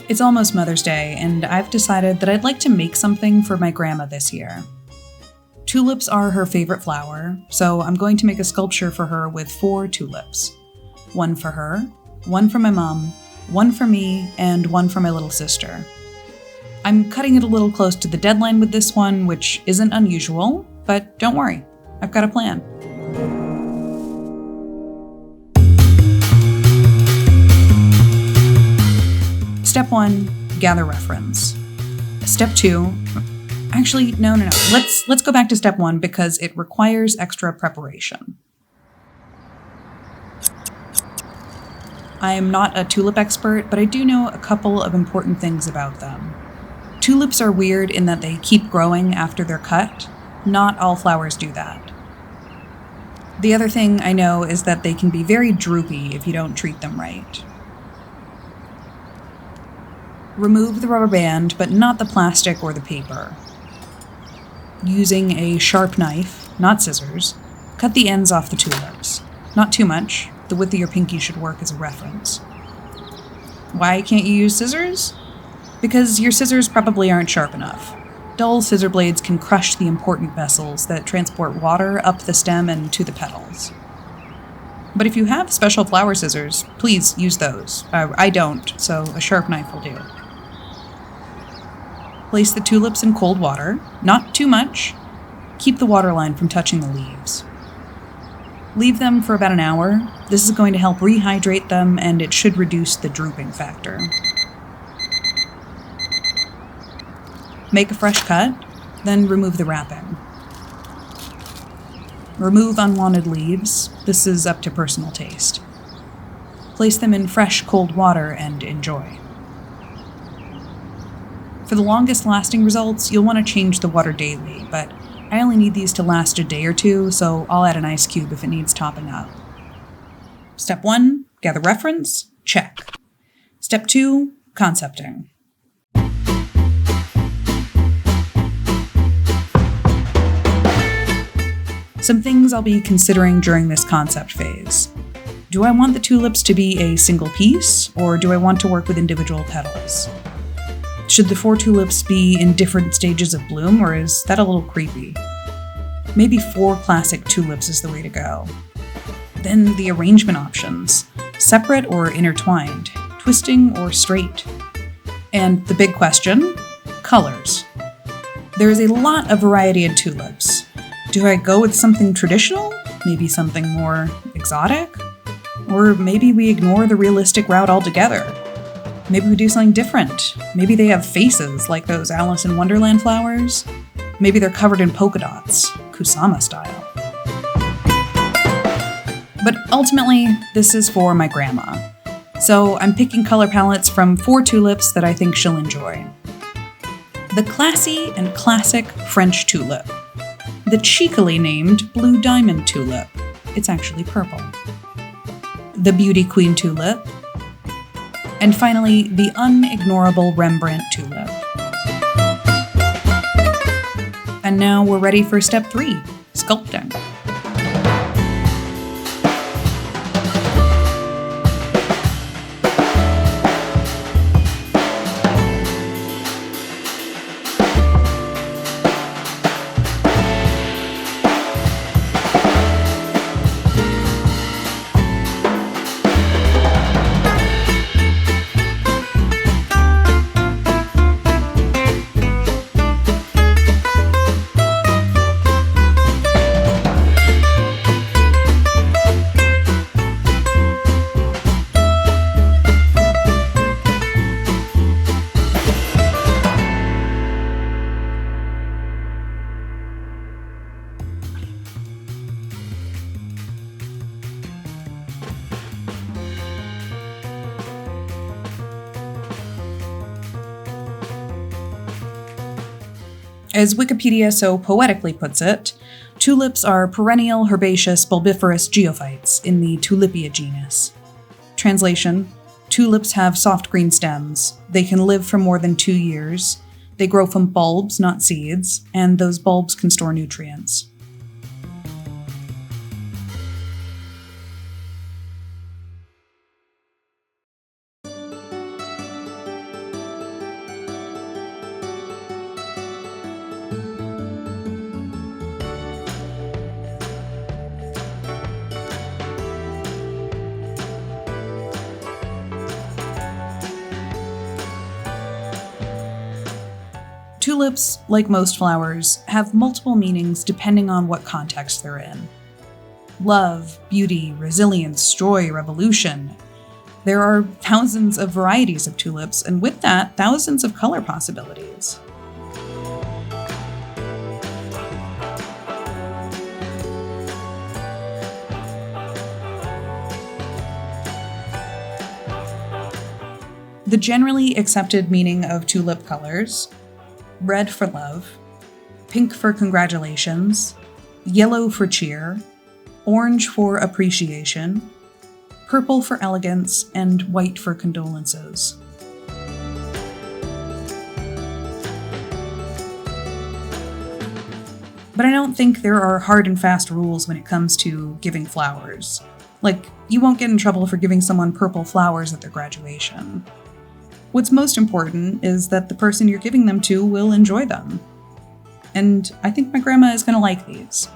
It's almost Mother's Day, and I've decided that I'd like to make something for my grandma this year. Tulips are her favorite flower, so I'm going to make a sculpture for her with 4 tulips. One for her, one for my mom, one for me, and one for my little sister. I'm cutting it a little close to the deadline with this one, which isn't unusual, but don't worry, I've got a plan. Step 1, gather reference. Step 2, actually, no. Let's go back to step 1 because it requires extra preparation. I am not a tulip expert, but I do know a couple of important things about them. Tulips are weird in that they keep growing after they're cut. Not all flowers do that. The other thing I know is that they can be very droopy if you don't treat them right. Remove the rubber band, but not the plastic or the paper. Using a sharp knife, not scissors, cut the ends off the tulips. Not too much. The width of your pinky should work as a reference. Why can't you use scissors? Because your scissors probably aren't sharp enough. Dull scissor blades can crush the important vessels that transport water up the stem and to the petals. But if you have special flower scissors, please use those. I don't, so a sharp knife will do. Place the tulips in cold water, not too much. Keep the waterline from touching the leaves. Leave them for about an hour. This is going to help rehydrate them, and it should reduce the drooping factor. Make a fresh cut, then remove the wrapping. Remove unwanted leaves. This is up to personal taste. Place them in fresh, cold water and enjoy. For the longest lasting results, you'll want to change the water daily, but I only need these to last a day or two, so I'll add an ice cube if it needs topping up. Step 1, gather reference, check. Step 2, concepting. Some things I'll be considering during this concept phase. Do I want the tulips to be a single piece, or do I want to work with individual petals? Should the 4 tulips be in different stages of bloom, or is that a little creepy? Maybe 4 classic tulips is the way to go. Then the arrangement options, separate or intertwined, twisting or straight. And the big question, colors. There is a lot of variety in tulips. Do I go with something traditional? Maybe something more exotic? Or maybe we ignore the realistic route altogether? Maybe we do something different. Maybe they have faces like those Alice in Wonderland flowers. Maybe they're covered in polka dots, Kusama style. But ultimately, this is for my grandma. So I'm picking color palettes from 4 tulips that I think she'll enjoy. The classy and classic French tulip. The cheekily named Blue Diamond tulip. It's actually purple. The Beauty Queen tulip. And finally, the unignorable Rembrandt tulip. And now we're ready for step 3, sculpting. As Wikipedia so poetically puts it, tulips are perennial herbaceous bulbiferous geophytes in the Tulipia genus. Translation: tulips have soft green stems. They can live for more than 2 years. They grow from bulbs, not seeds, and those bulbs can store nutrients. Tulips, like most flowers, have multiple meanings depending on what context they're in. Love, beauty, resilience, joy, revolution. There are thousands of varieties of tulips, and with that, thousands of color possibilities. The generally accepted meaning of tulip colors: red for love, pink for congratulations, yellow for cheer, orange for appreciation, purple for elegance, and white for condolences. But I don't think there are hard and fast rules when it comes to giving flowers. Like, you won't get in trouble for giving someone purple flowers at their graduation. What's most important is that the person you're giving them to will enjoy them. And I think my grandma is going to like these.